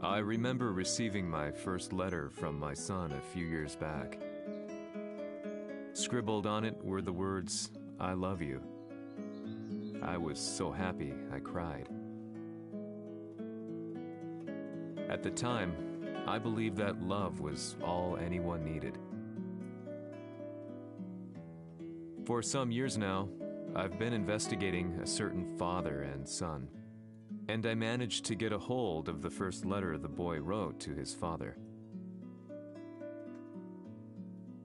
I remember receiving my first letter from my son a few years back. Scribbled on it were the words, "I love you." I was so happy I cried. At the time, I believed that love was all anyone needed. For some years now, I've been investigating a certain father and son, and I managed to get a hold of the first letter the boy wrote to his father.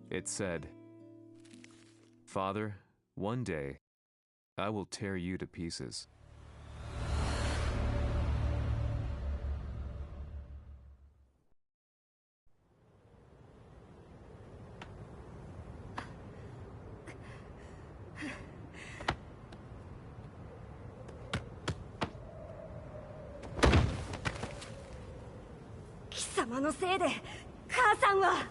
It said, "Father, one day, I will tear you to pieces." "貴様のせいで母さんは..."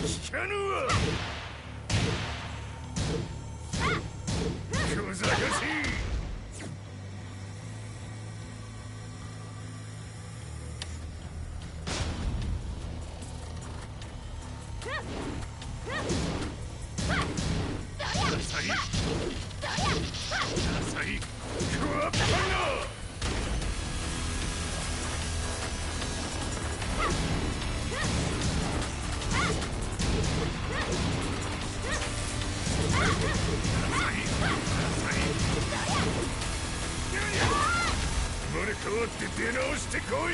聞かぬわ。小賢しい。生まれ変わって出直してこい。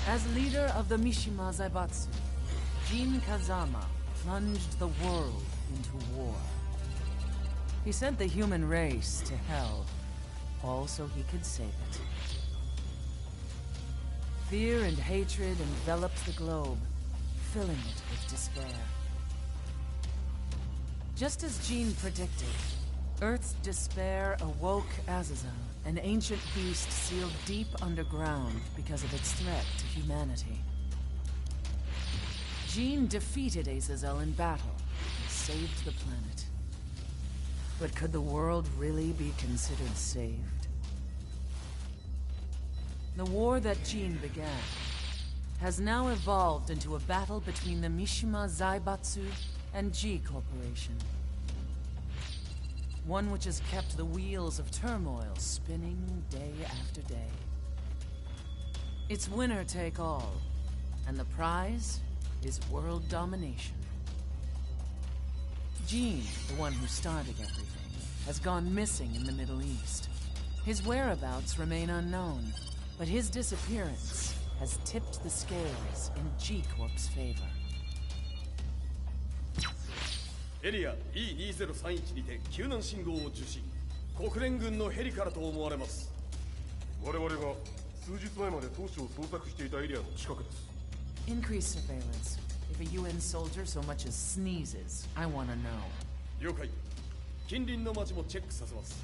As leader of the Mishima Zaibatsu, Jin Kazama plunged the world into war. He sent the human race to hell, all so he could save it. Fear and hatred enveloped the globe, filling it with despair. Just as Jin predicted, Earth's despair awoke Azazel, an ancient beast sealed deep underground because of its threat to humanity. Jin defeated Azazel in battle and saved the planet. But could the world really be considered saved? The war that Jin began has now evolved into a battle between the Mishima Zaibatsu and G Corporation. One which has kept the wheels of turmoil spinning day after day. It's winner take all, and the prize is world domination. Jin, the one who started everything, has gone missing in the Middle East. His whereabouts remain unknown, but his disappearance has tipped the scales in G-Corp's favor. エリア E2031 にて救難信号を受信。国連軍のヘリからと思われます。我々が数日前まで当初を捜索していたエリアの近くです。 Increase surveillance. If a UN soldier so much as sneezes, I want to know. 了解。近隣の町もチェックさせます。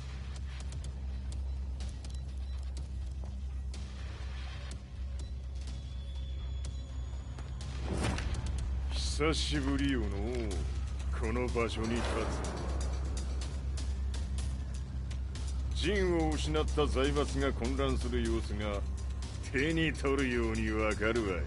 久しぶりよのこの場所に立つ。陣を失った財閥が混乱する様子が手に取るようにわかるわい。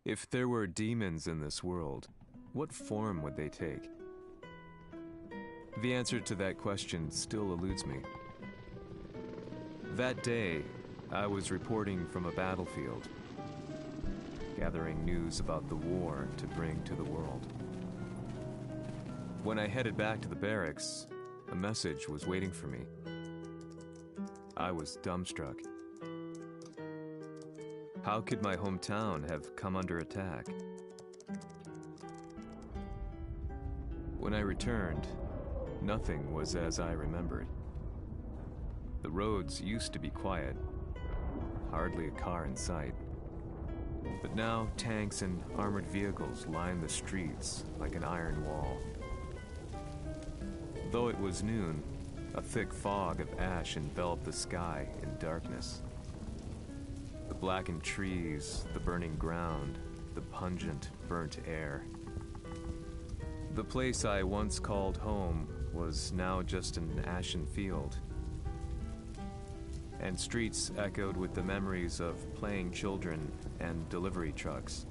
If there were demons in this world, what form would they take? The answer to that question still eludes me. That day, I was reporting from a battlefield, gathering news about the war to bring to the world. When I headed back to the barracks, a message was waiting for me. I was dumbstruck. How could my hometown have come under attack? When I returned, nothing was as I remembered. The roads used to be quiet, hardly a car in sight. But now tanks and armored vehicles line the streets like an iron wall. Though it was noon, a thick fog of ash enveloped the sky in darkness. The blackened trees, the burning ground, the pungent, burnt air. The place I once called home was now just an ashen field. And streets echoed with the memories of playing children and delivery trucks.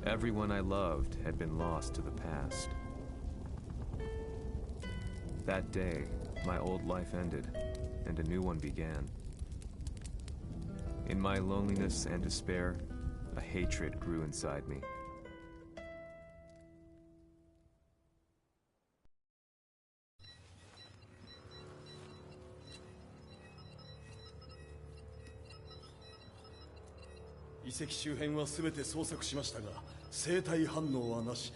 Everyone I loved had been lost to the past. That day, my old life ended, and a new one began. In my loneliness and despair, a hatred grew inside me. The 遺跡周辺は全て捜索しましたが、生体反応はなし。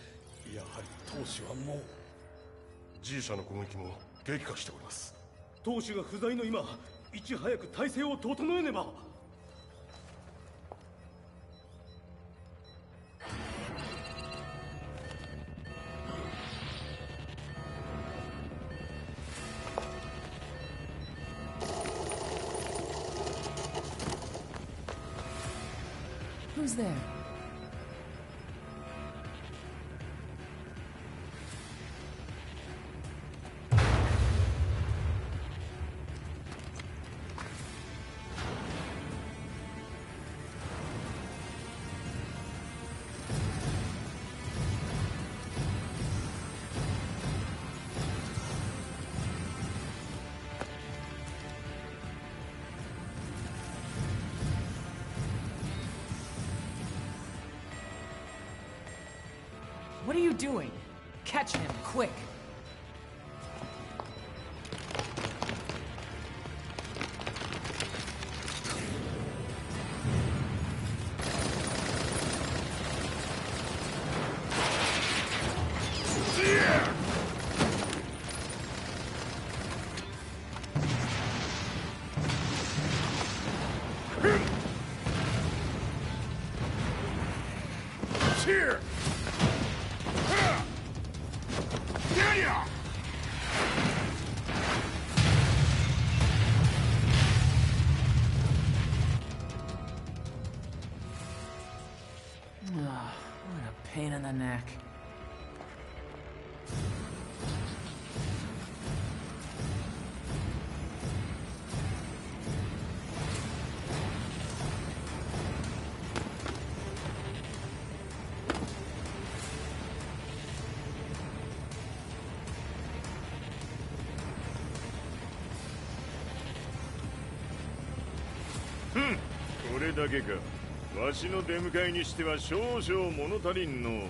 やはり当主はもう。G 社の攻撃も激化しております。当主が不在の今、いち早く体制を整えねば。Who's there? What are you doing? Catch him, quick! Here! What a pain in the neck. これだけか。わしの出迎えにしては少々物足りんの。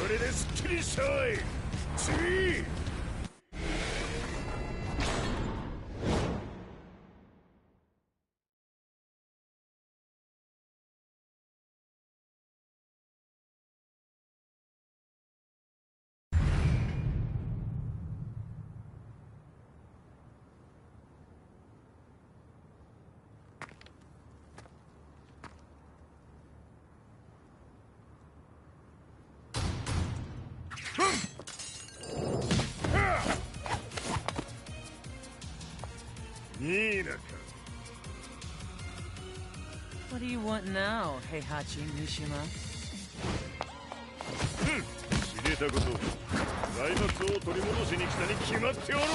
これですっきりしたわい。次。What do you want now, Heihachi Mishima? 知れたこと。財閥を取り戻しに来たに決まっておろう。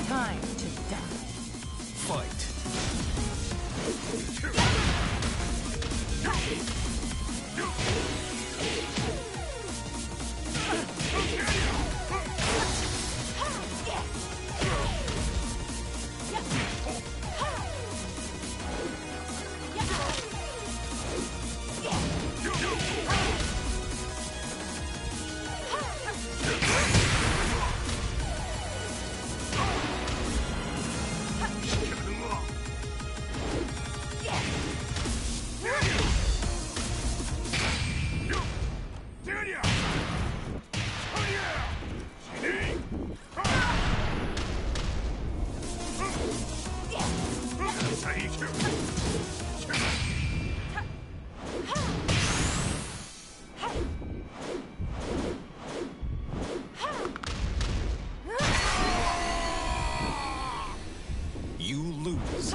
Time to die. Fight. You lose.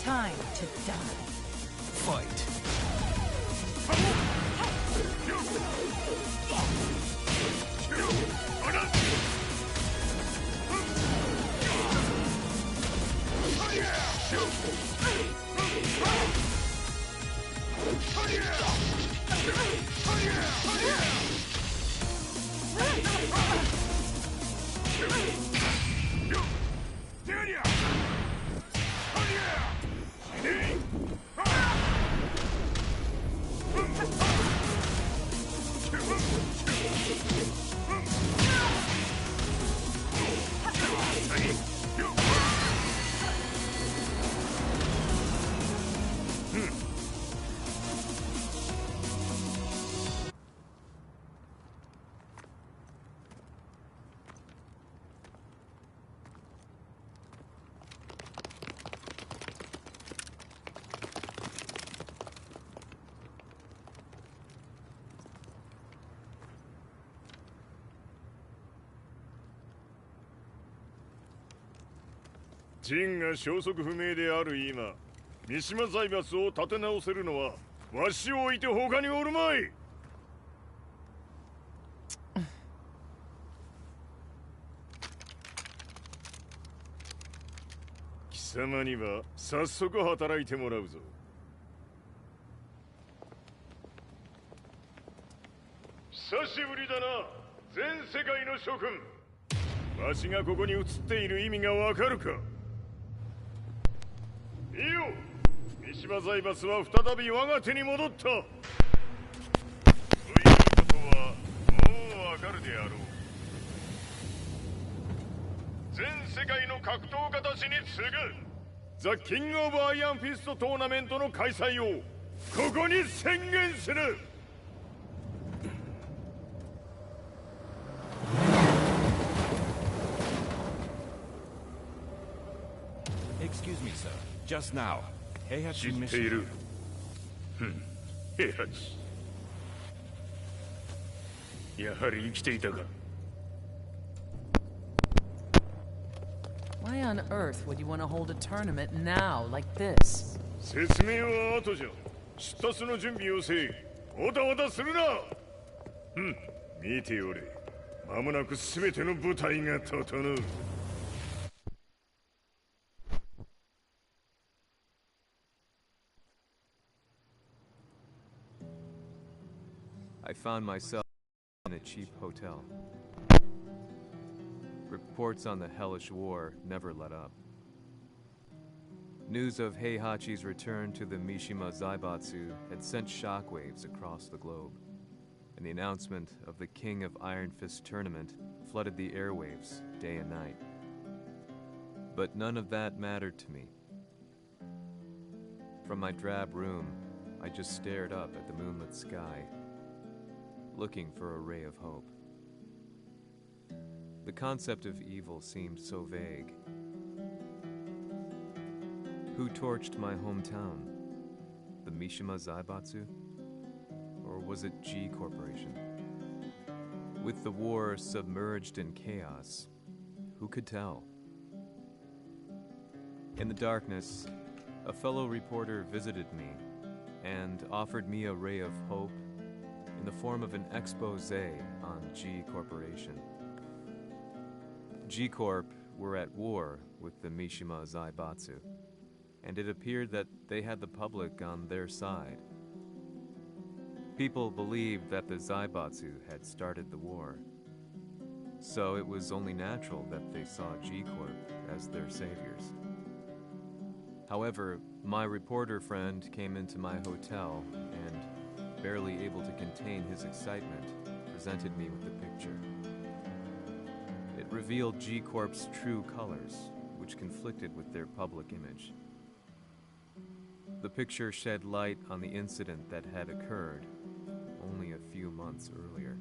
Time to die. Fight.ジンが消息不明である今、三島財閥を立て直せるのはわしを置いて他におるまい。貴様には早速働いてもらうぞ。久しぶりだな、全世界の諸君。わしがここに映っている意味がわかるか。いいよ、三島財閥は再び我が手に戻った。ということはもうわかるであろう。全世界の格闘家たちに次ぐザ・キング・オブ・アイアンフィストトーナメントの開催をここに宣言する。Excuse me, sir. Just now, Heihachi 知ってい mission. る。平八。やはり生きていたか。Why on earth would you want to hold a tournament now, like this? 説明は後じゃ。出立の準備をせい。おたおたするな。見ておれ。間もなく全ての部隊が整う。I found myself in a cheap hotel. Reports on the hellish war never let up. News of Heihachi's return to the Mishima Zaibatsu had sent shockwaves across the globe, and the announcement of the King of Iron Fist tournament flooded the airwaves day and night. But none of that mattered to me. From my drab room, I just stared up at the moonlit sky, looking for a ray of hope. The concept of evil seemed so vague. Who torched my hometown? The Mishima Zaibatsu? Or was it G Corporation? With the war submerged in chaos, who could tell? In the darkness, a fellow reporter visited me and offered me a ray of hope in the form of an expose on G Corporation. G Corp were at war with the Mishima Zaibatsu, and it appeared that they had the public on their side. People believed that the Zaibatsu had started the war, so it was only natural that they saw G Corp as their saviors. However, my reporter friend came into my hotel and, barely able to contain his excitement, presented me with the picture. It revealed G Corp's true colors, which conflicted with their public image. The picture shed light on the incident that had occurred only a few months earlier.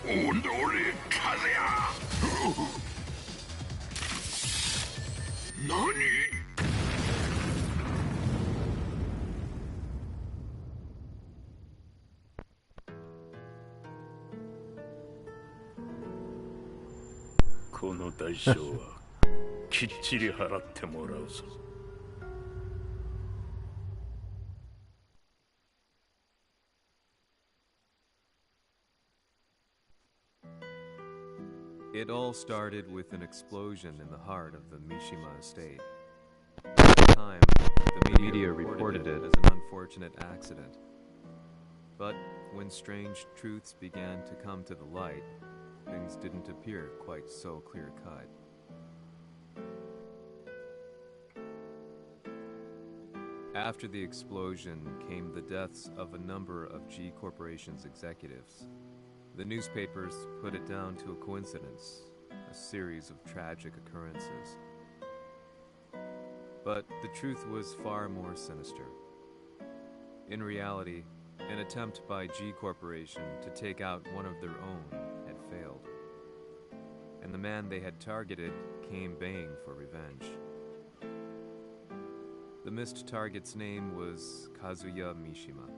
오늘의 카드야. 너니? この代償はきっちり払ってもらうぞ。It all started with an explosion in the heart of the Mishima estate. At the time, the media reported it as an unfortunate accident. But when strange truths began to come to the light, things didn't appear quite so clear-cut. After the explosion came the deaths of a number of G Corporation's executives. The newspapers put it down to a coincidence, a series of tragic occurrences. But the truth was far more sinister. In reality, an attempt by G Corporation to take out one of their own had failed. And the man they had targeted came baying for revenge. The missed target's name was Kazuya Mishima.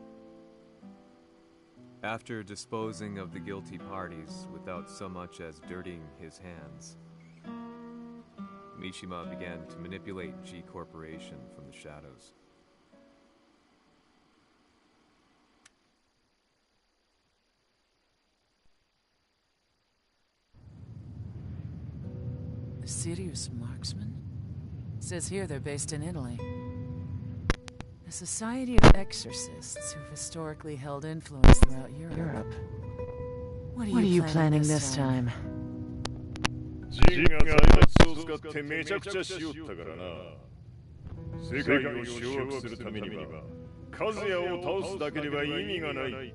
After disposing of the guilty parties without so much as dirtying his hands, Mishima began to manipulate G Corporation from the shadows. A serious marksman? Says here they're based in Italy. A society of exorcists who've historically held influence throughout Europe. What are you planning this time? ジンが財閥を使ってめちゃくちゃしよったからな。世界を掌握するためにはカズヤを倒すだけでは意味がない。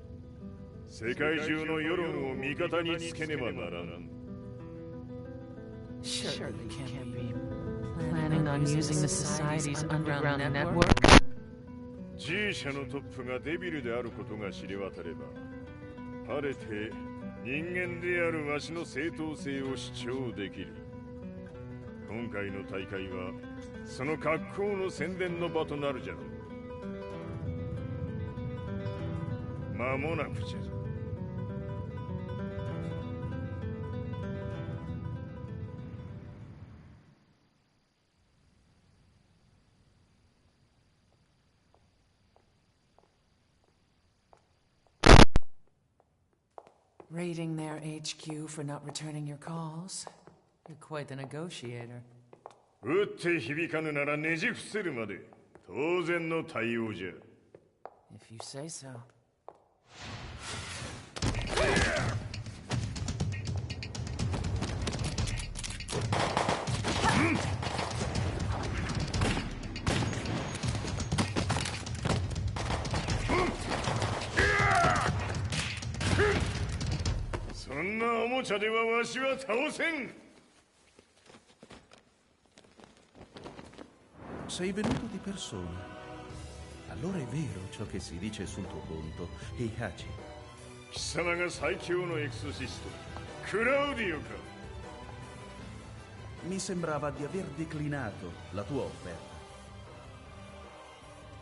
世界中の世論を味方につけねばならん。 Surely you can't be planning on using the society's underground network? G 社のトップがデビルであることが知れ渡れば、晴れて人間であるわしの正当性を主張できる。今回の大会はその格好の宣伝の場となるじゃろう。間もなくじゃ。 Raiding their HQ for not returning your calls? You're quite the negotiator. 撃って響かぬならねじ伏せるまで当然の対応じゃ。 If you say so. Sei venuto di persona. Allora è vero ciò che si dice sul tuo conto, Heihachi. 貴様が最強のエクソシスト、クラウディオか。 Mi sembrava di aver declinato la tua offerta.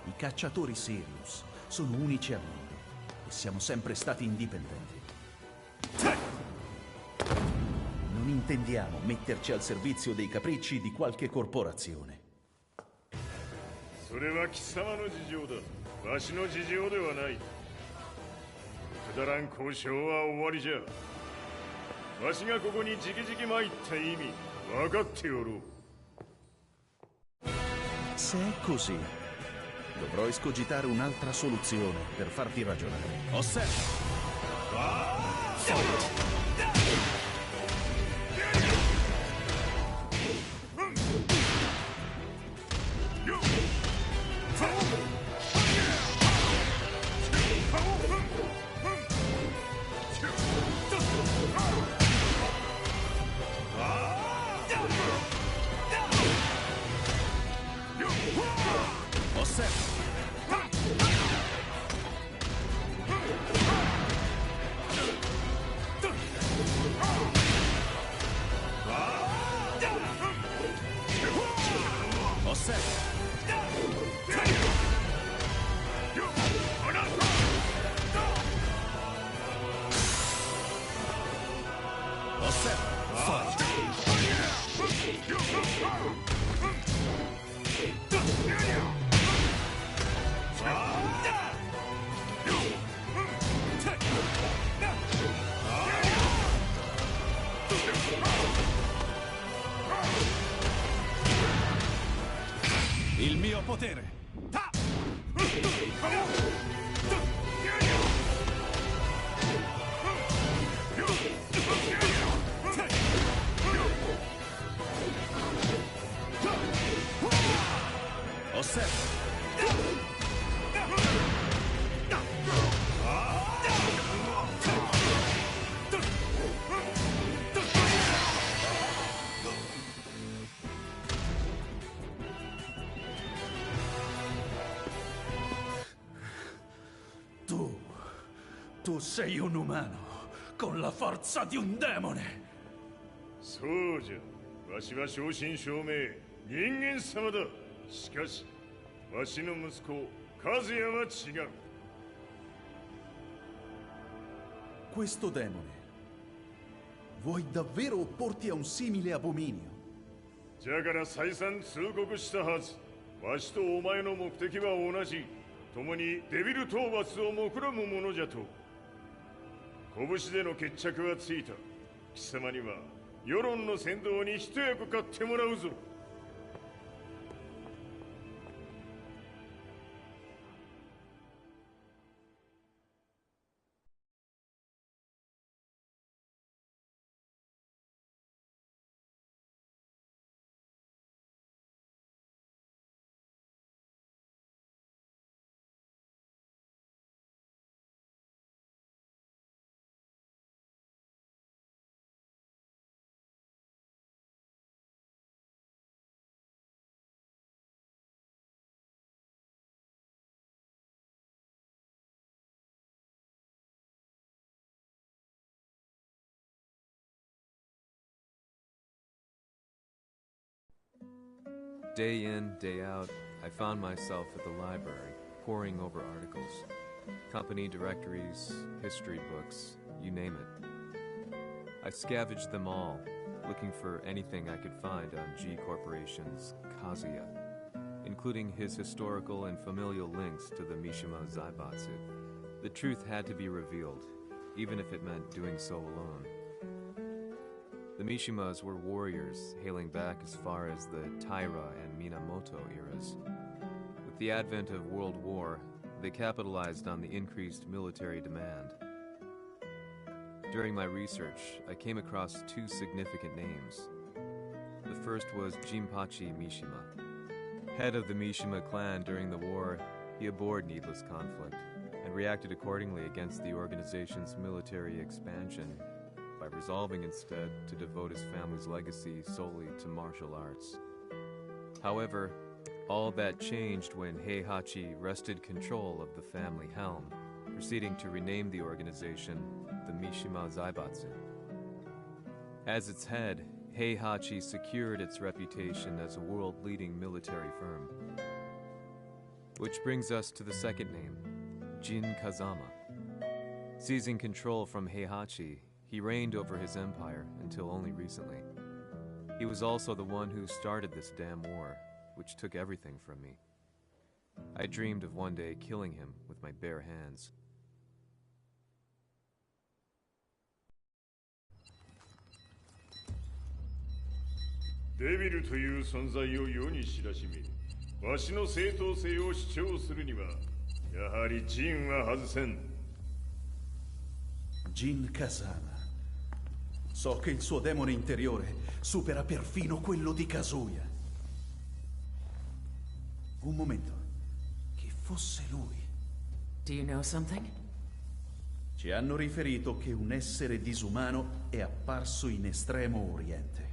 I cacciatori Sirius sono unici al mondo e siamo sempre stati indipendenti. Non intendiamo metterci al servizio dei capricci di qualche corporazione. それは貴様の事情だ。わしの事情ではない。くだらん交渉は終わりじゃ。わしがここに直々参った意味分かっておろう。 Se è così, dovrò escogitare un'altra soluzione per farti ragionare. Osserva! mio potere! Ta! Osserva! Tu sei un umano, con la forza di un demone! そうじゃ。わしは正真正銘人間様だ。しかしわしの息子和也は違う。 Questo demone, vuoi davvero opporti a un simile abominio? じゃから再三通告したはず。わしとお前の目的は同じ。共にデビル討伐を目論むものじゃと。拳での決着はついた。貴様には世論の先導に一役買ってもらうぞ。 Day in, day out, I found myself at the library, poring over articles. Company directories, history books, you name it. I scavenged them all, looking for anything I could find on G Corporation's Kazuya, including his historical and familial links to the Mishima Zaibatsu. The truth had to be revealed, even if it meant doing so alone. The Mishimas were warriors hailing back as far as the Taira and Minamoto eras. With the advent of World War, they capitalized on the increased military demand. During my research, I came across two significant names. The first was Jinpachi Mishima. Head of the Mishima clan during the war, he abhorred needless conflict and reacted accordingly against the organization's military expansion by resolving instead to devote his family's legacy solely to martial arts. However, all that changed when Heihachi wrested control of the family helm, proceeding to rename the organization the Mishima Zaibatsu. As its head, Heihachi secured its reputation as a world-leading military firm. Which brings us to the second name, Jin Kazama. Seizing control from Heihachi, he reigned over his empire until only recently. He was also the one who started this damn war, which took everything from me. I dreamed of one day killing him with my bare hands. Devil という存在を世に知らしめ、わしの正当性を主張するには、やはりジンは外せん。Jin Kazama. So che il suo demone interiore supera perfino quello di Kazuya. Un momento. Chi fosse lui? Do you know something? Ci hanno riferito che un essere disumano è apparso in Estremo Oriente.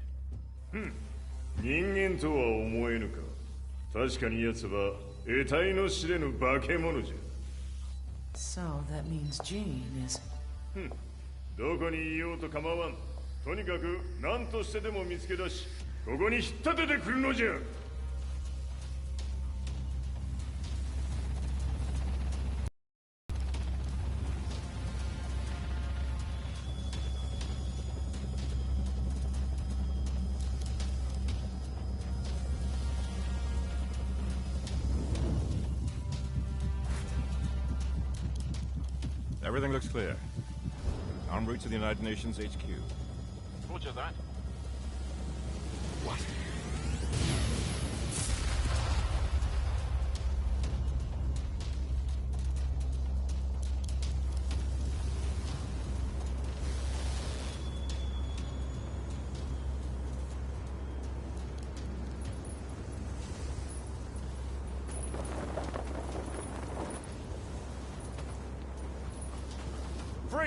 人間とは思えぬか。確かに奴は得体の知れぬ化け物じゃ。 So that means Jean is... どこにいようと構わん。とにかく何としてでも見つけ出し、ここに引っ立ててくるのじゃ。 Everything looks clear. En route to the United Nations HQ. Roger that. What?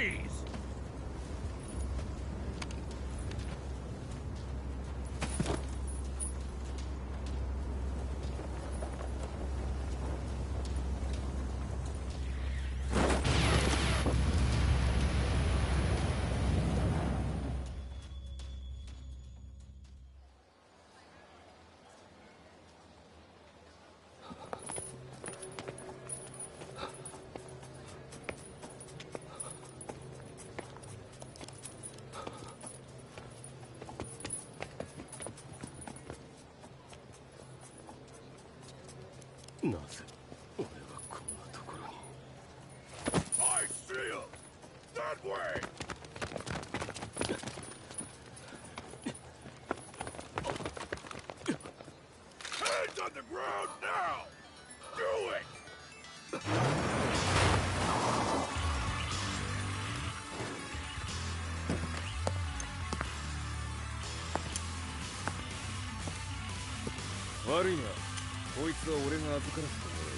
Please! I see him! That way! Hands on the ground now! Do it!悪いな。こいつは俺が預からせてもらう。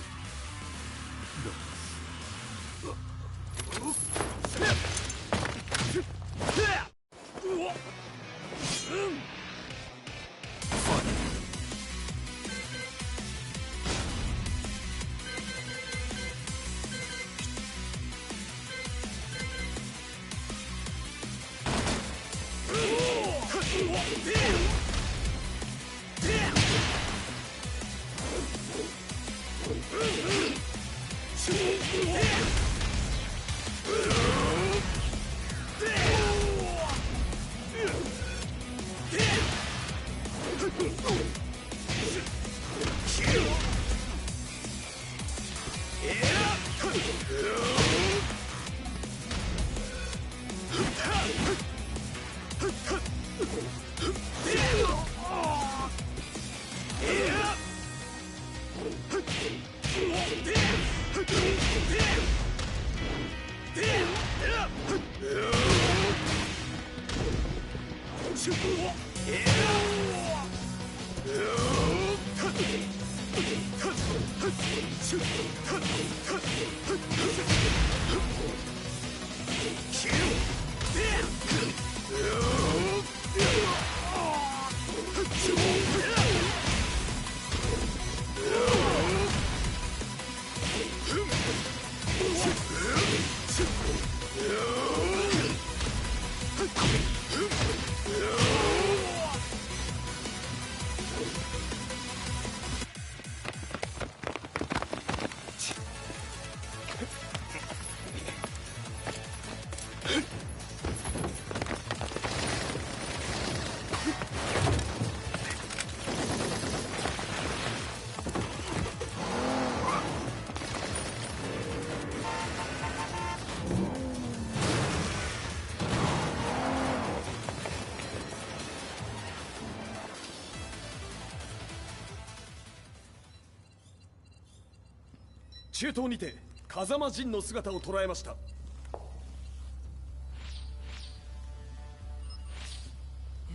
中東にて風間陣の姿を捉えました。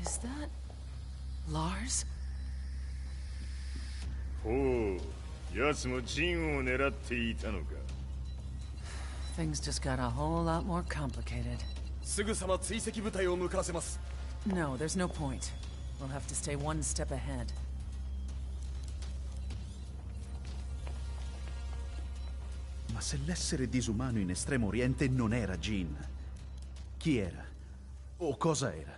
Is that Lars? ほう、奴も陣を狙っていたのか。Things just got a whole lot more complicated. すぐさま追跡部隊を向かわせます。No, there's no point. We'll have to stay one step ahead. Ma se l'essere disumano in Estremo Oriente non era Jin, chi era? O cosa era?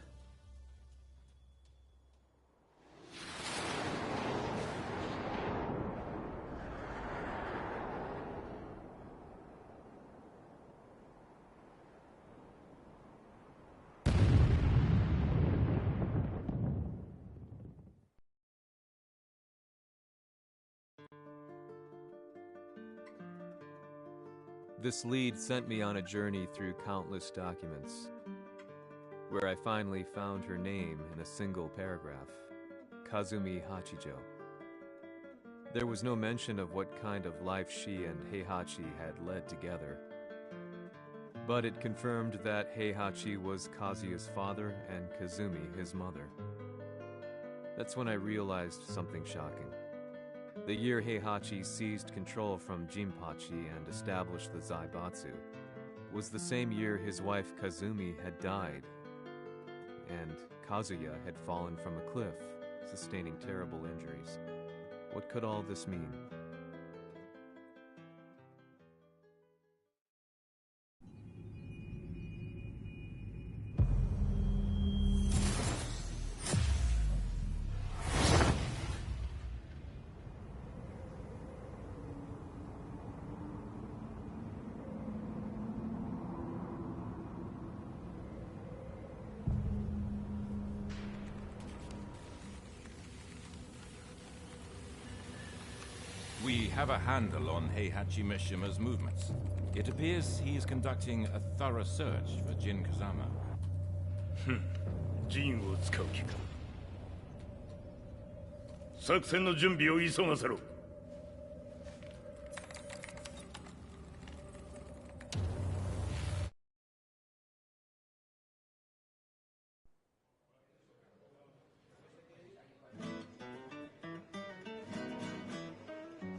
This lead sent me on a journey through countless documents, where I finally found her name in a single paragraph, Kazumi Hachijo. There was no mention of what kind of life she and Heihachi had led together, but it confirmed that Heihachi was Kazuya's father and Kazumi his mother. That's when I realized something shocking. The year Heihachi seized control from Jinpachi and established the Zaibatsu, was the same year his wife Kazumi had died, and Kazuya had fallen from a cliff, sustaining terrible injuries. What could all this mean? We have a handle on Heihachi Mishima's movements. It appears he is conducting a thorough search for Jin Kazama. ジンを使う気か。作戦の準備を急がせろ。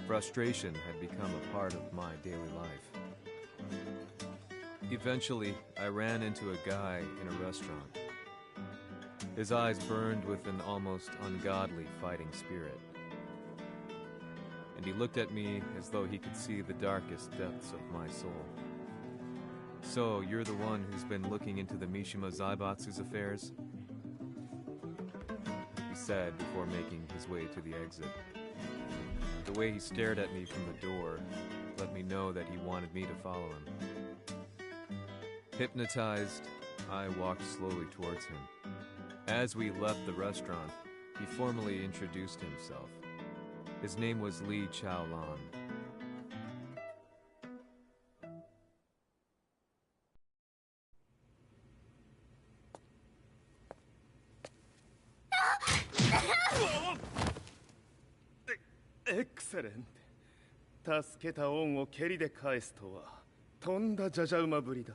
Frustration had become a part of my daily life. Eventually, I ran into a guy in a restaurant. His eyes burned with an almost ungodly fighting spirit. And he looked at me as though he could see the darkest depths of my soul. "So, you're the one who's been looking into the Mishima Zaibatsu's affairs?" he said before making his way to the exit. The way he stared at me from the door let me know that he wanted me to follow him. Hypnotized, I walked slowly towards him. As we left the restaurant, he formally introduced himself. His name was Li Chaolan. Excellent. 助けた恩を蹴りで返すとはとんだじゃじゃ馬ぶりだ。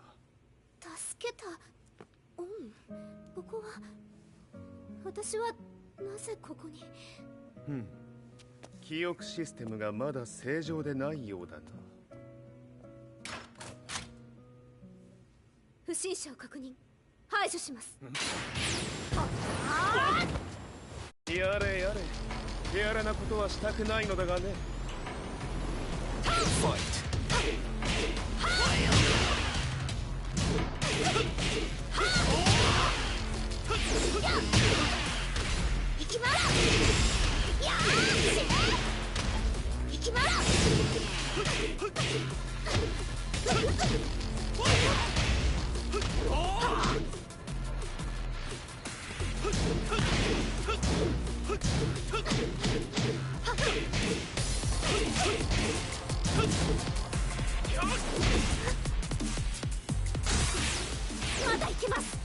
助けた恩。ここは私はなぜここに。記憶システムがまだ正常でないようだな。不審者を確認。排除します。やれやれ。手荒なことはしたくないのだがね。まだ行きます。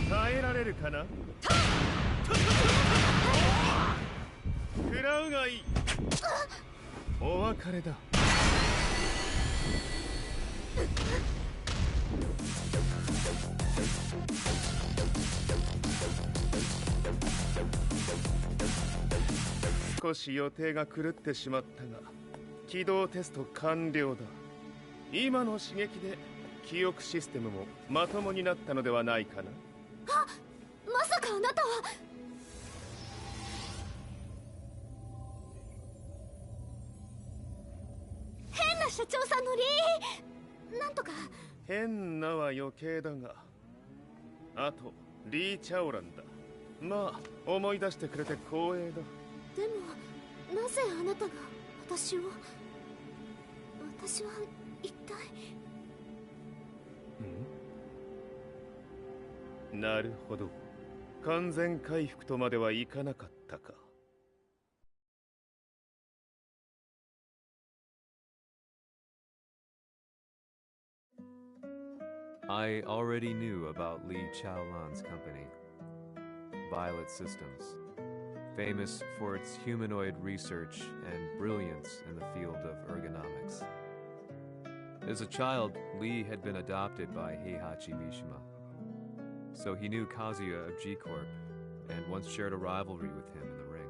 耐えられるかな。食らうがいい。お別れだ。少し予定が狂ってしまったが起動テスト完了だ。今の刺激で記憶システムもまともになったのではないかな。あ、まさかあなたは。変な社長さんのなんとか。変なは余計だが、あとリー・チャオランだ。まあ思い出してくれて光栄だ。でもなぜあなたが私は一体。なるほど、完全回復とまではいかなかったか。I already knew about Li Chaolan's company, Violet Systems, famous for its humanoid research and brilliance in the field of ergonomics. As a child, Li had been adopted by Heihachi Mishima, so he knew Kazuya of G-Corp and once shared a rivalry with him in the ring.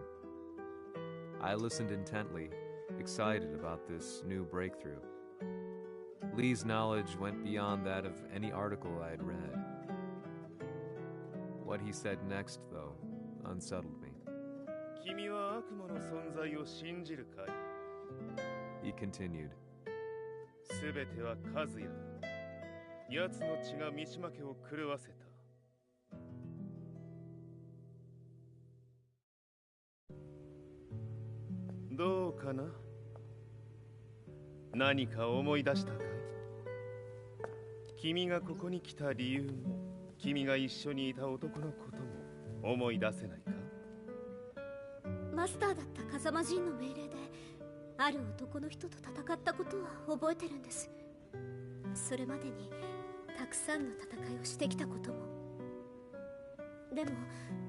I listened intently, excited about this new breakthrough. Lee's knowledge went beyond that of any article I had read. What he said next, though, unsettled me. 君は悪魔の存在を信じるかい? He continued. すべては和也だ。奴の血が三島家を狂わせた。どうかな？何か思い出したかい？君がここに来た理由も、君が一緒にいた男のことも思い出せないか？マスターだった風間陣の命令である男の人と戦ったことは覚えてるんです。それまでにたくさんの戦いをしてきたことも。でも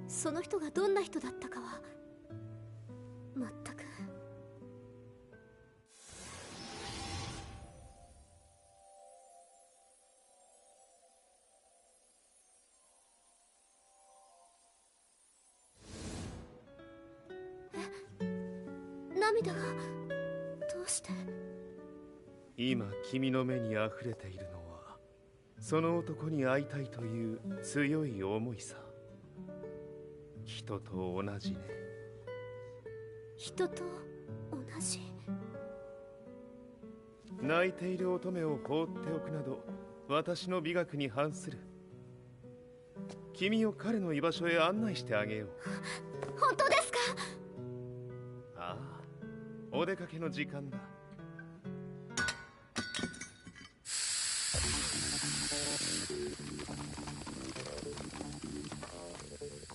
その人がどんな人だったかは全く。涙がどうして？今君の目に溢れているのはその男に会いたいという強い思いさ。人と同じね。人と同じ？泣いている乙女を放っておくなど私の美学に反する。君を彼の居場所へ案内してあげよう。本当ですか？ああ、お出かけの時間だ。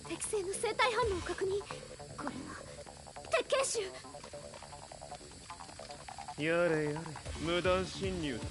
適正の生体反応を確認。これは鉄拳臭。やれやれ、無断侵入と